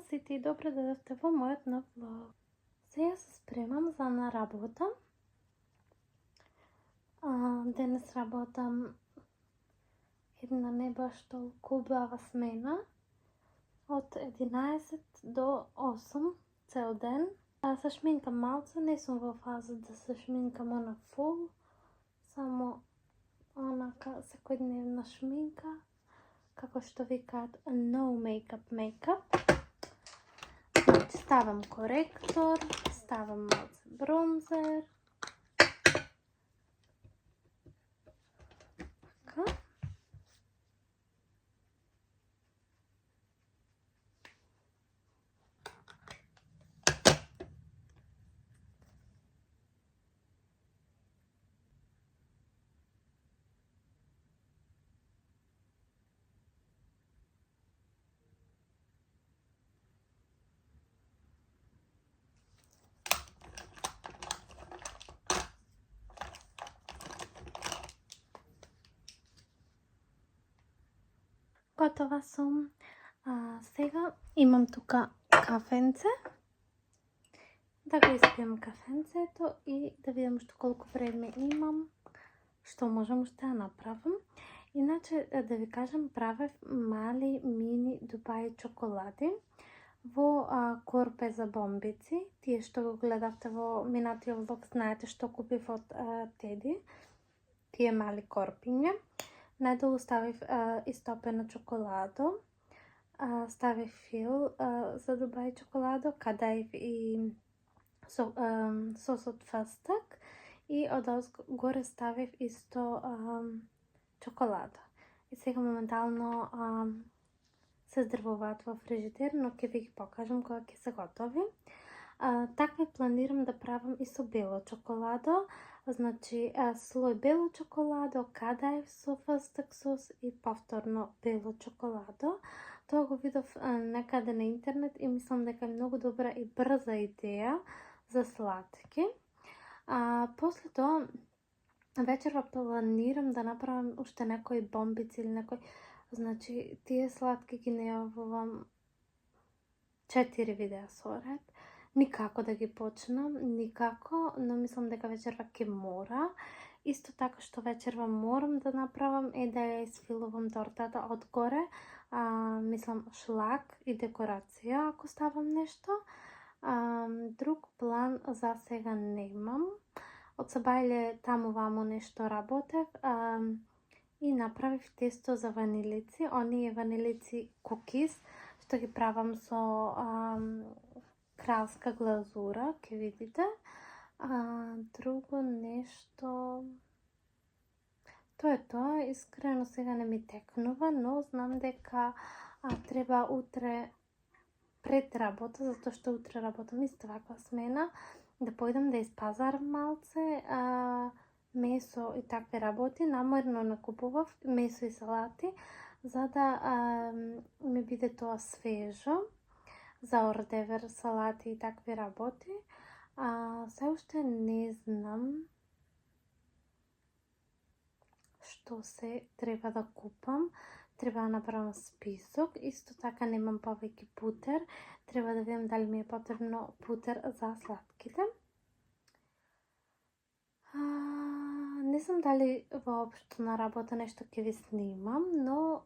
сите и добро дојдовте во мојот нов влог. Сега се спремам за на работа. Денес работам една не баш толку убава смена од 11 до 8 цел ден. Се шминкам малце, не сум во фаза да се шминкам она фул, само онака секојдневна шминка, како што викаат no makeup. Ставам коректор, ставам малце бронзер. Така. Готова сум. Сега имам тука кафенце. Да го испијам кафенцето и да видам што колку време имам, што можам уште да направам. Иначе, да ви кажам, правев мали мини Дубај чоколади во корпе за бомбици. Тие што го гледавте во минатиот влог знаете што купив од Теди. Тие мали корпиња. Најдолу ставив истопена чоколадо, ставив фил за Дубај чоколадо, кадаив и сосот фастак и горе ставив исто чоколадо. И сега моментално се здрвуваат во фрижидер, но ќе ви ги покажам кога ќе се готови. Така и планирам да правам и со бело чоколадо. Значи, слој бело чоколадо, кадаев со фастак сос и повторно бело чоколадо. Тоа го видов некаде на интернет и мислам дека е многу добра и брза идеја за сладки. После тоа, вечерва планирам да направам уште некои бомбици или некои... Значи, тие сладки ги најавувам 4 видеа со ред. Никако да ги почнам, никако, но мислам дека вечерва ќе мора. Исто така што вечерва морам да направам е да ја исфилувам тортата одгоре. Мислам шлак и декорација ако ставам нешто. Друг план за сега немам. Од сабајле таму ваму нешто работев и направив тесто за ванилици. Оние ванилици кукис што ги правам со кралска глазура, ќе видите. Друго нешто... Тоа е тоа, искрено сега не ми текнува, но знам дека треба утре пред работа, затоа што утре работам исто ваква смена, да појдам да испазарам малце месо и такви работи. Намерно накупував месо и салати, за да ми биде тоа свежо за ордевер, салати и такви работи. Се уште не знам што се треба да купам. Треба да направам список. Исто така немам повеќе путер. Треба да видам дали ми е потребно путер за сладките. Не знам дали воопшто на работа нешто ќе ви снимам, но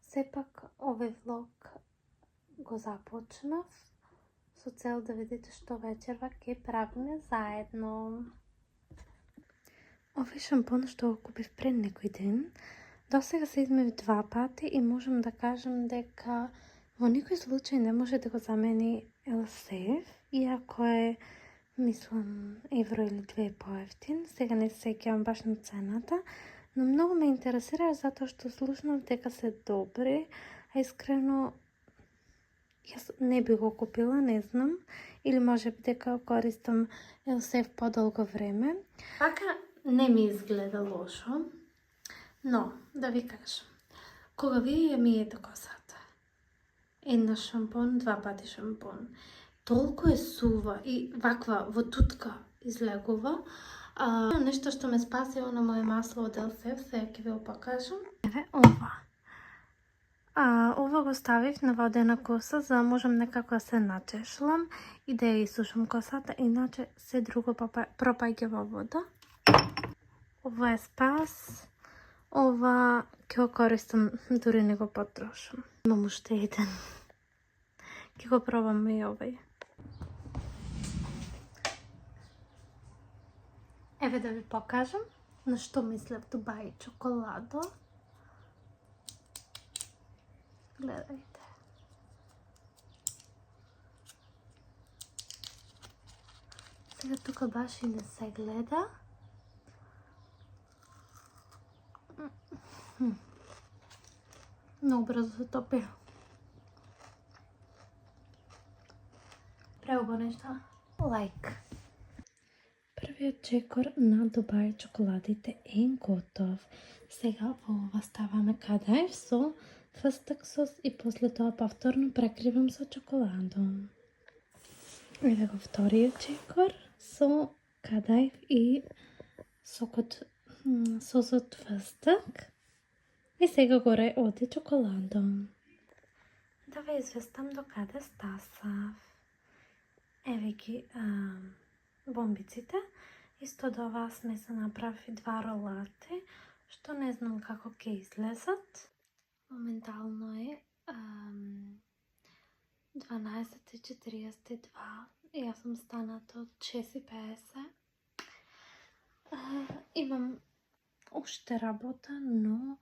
сепак овој влог го започнав со цел да видите што вечерва ќе правиме заедно. Овој шампон што го купив пред некој ден, досега се измив 2 пати и можам да кажам дека во никој случај не може да го замени Елсев, иако е, мислам, евро или 2 поевтин. Сега не се сеќавам баш на цената, но многу ме интересира затоа што слушнав дека се добри, а искрено јас не би го купила, не знам, или може би дека користам Елсев подолго време. Така не ми изгледа лошо, но да ви кажам, кога вие ја миете косата, една шампон, 2 пати шампон, толку е сува и ваква во тутка излегува. Нешто што ме спасило на моје масло од Елсев, сега ќе ви го покажам. Еве ова. Ова го ставив на водена коса за да можам некако да се начешлам и да ја исушам косата, иначе се друго пропаѓа во вода. Ова е спас. Ова ќе го користам, дури не го потрошам. Имам уште еден. Ќе го пробам и овај. Еве да ви покажам на што мислев Дубај чоколадо. Гледајте. Сега тука баш и не се гледа. Много брзо се топи. Преубаво нешто. Лайк. Првиот чекор на Дубај чоколадите е готов. Сега во ова ставаме кадаев со фстък сос и после тоа повторно прекривам со чоколадом. Еве го вториот чекор со кадаев и сосот фстък. И сега горе оди чоколадом. Да ве известам до каде стасав. Еве ги бомбиците. Исто до оваа смеса направи 2 ролати, што не знам како ќе излезат. Моментално е 12:42 и јас сум станата од 6:50. Имам уште работа, но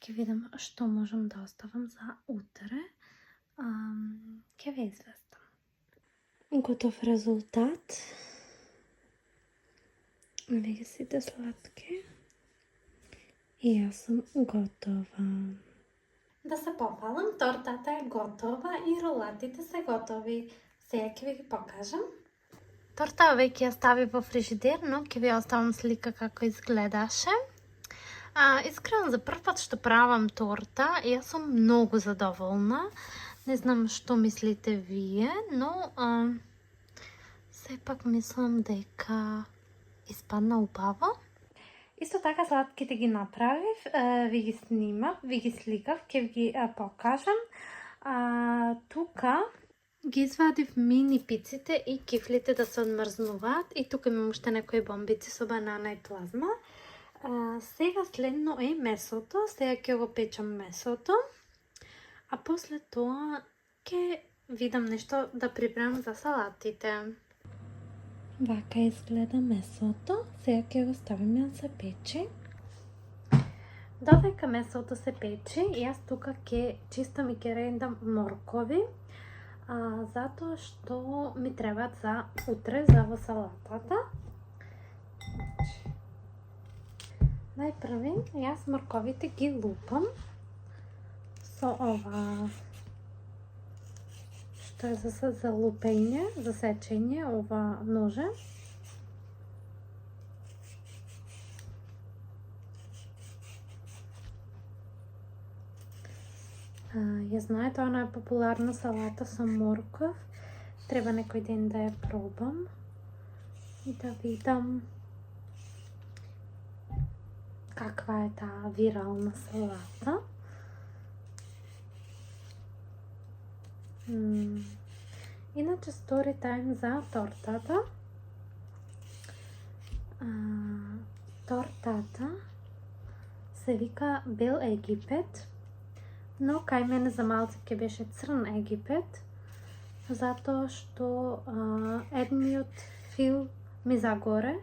ќе видам што можам да оставам за утре. Ќе ве известам. Готов резултат. Еве ги сите сладки. И јас сум готова. Да се пофалам, тортата е готова и ролатите се готови. Сега ќе ви ги покажам. Торта веќе ја стави во фрижидер, но ќе ви оставам слика како изгледаше. Искрено за прв пат што правам торта, јас сум многу задоволна. Не знам што мислите вие, но сепак мислам дека испадна убаво. Исто така сладките ги направив, ви ги снимав, ви ги сликав, ќе ви ги покажам. Тука ги извадив мини пиците и кифлите да се одмрзнуваат и тука имам уште некои бомбици со банана и плазма. Сега следно е месото, сега ќе го печам месото, а после тоа ќе видам нешто да прибрам за салатите. Вака изгледа месото, сега ќе го ставиме да се пече. Додека месото се пече, јас тука ќе чистам и ќе рендам моркови, затоа што ми требаат за утре за во салатата. Најпрви, јас морковите ги лупам со ова што е за лупење, за сечење, ова ноже. Ја знаете, она е популарна салата со морков. Треба некој ден да ја пробам и да видам каква е таа вирална салата. Иначе стори тајм за тортата. Тортата се вика Бел Египет, но кај мене за малце ќе беше Црн Египет, затоа што едниот фил ми загоре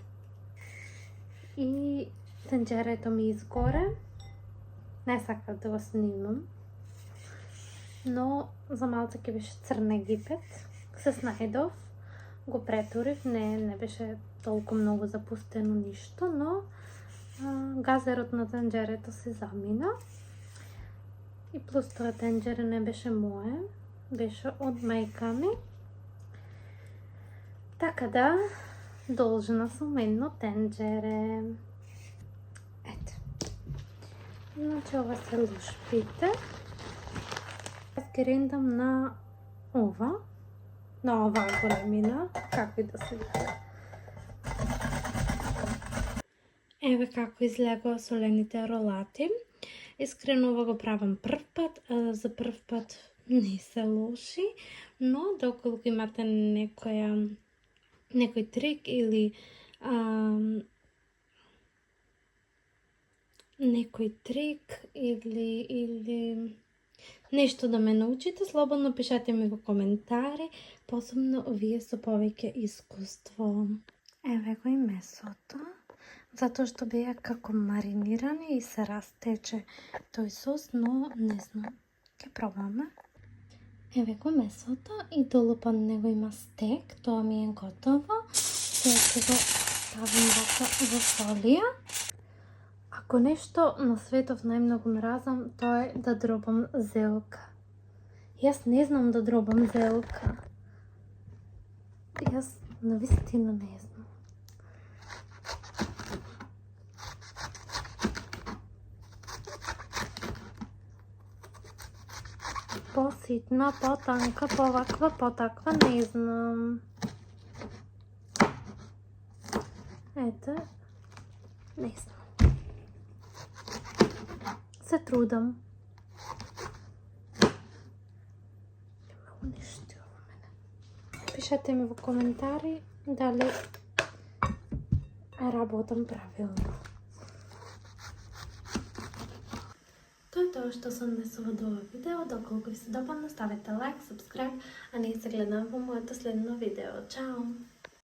и тенџерето ми изгоре. Не сакав да го снимам, но за малце ќе беше Црн Египет. Се снајдов, го претурив, не беше толку многу запустено ништо, но газерот на тенџерето се замина. И плюс тоа тенџере не беше мое, беше од мајка ми. Така да, должна сум едно тенџере. Ето. Иначе ова се лушпите. Јас ги рендам на оваа големина, како и да се вика. Еве како изгледаат солените ролати. Искрено ова го правам прв пат, за прв пат не се лоши, но доколку имате некој трик или нешто да ме научите, слободно пишете ми во коментари, посебно вие со повеќе искуство. Еве го и месото, затоа што беа како маринирани и се растече тој сос, но не знам, ќе пробаме. Еве го месото и долу под него има стек, тоа ми е готово. Сега ќе го ставим во фолија. Ако нешто на светов најмногу мразам, тоа е да дробам зелка. Јас не знам да дробам зелка. Јас навистина не знам. Поситна, потанка, поваква, потаква, не знам. Ете, не знам. Се трудам. Многу нешто во мене. Пишете ми во коментари дали работам правилно. Тоа е тоа што се однесува до ова видео. Доколку ви се допадна, ставете лайк, subscribe, а ние се гледаме во моето следно видео. Чао!